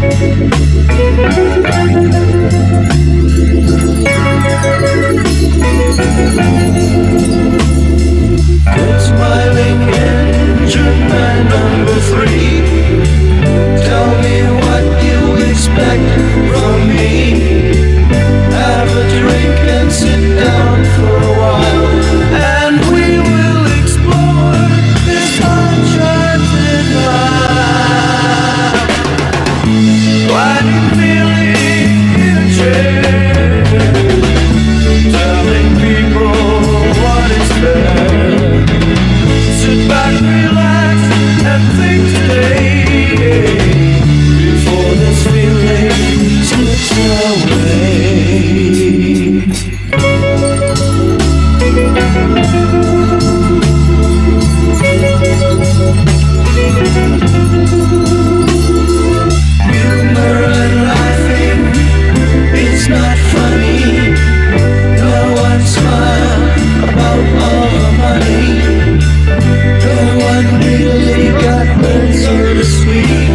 Good smiling engine man number 3. Tell me what you expect from me. Have a drink and sit down for a while, and we will explore this uncharted map. Gliding, feeling future, telling people what is fair. Sit back, relax, and think today before this feeling slips away. Humor and laughing, it's not funny. No one smiled about all the money. No one really got hurt so to speak.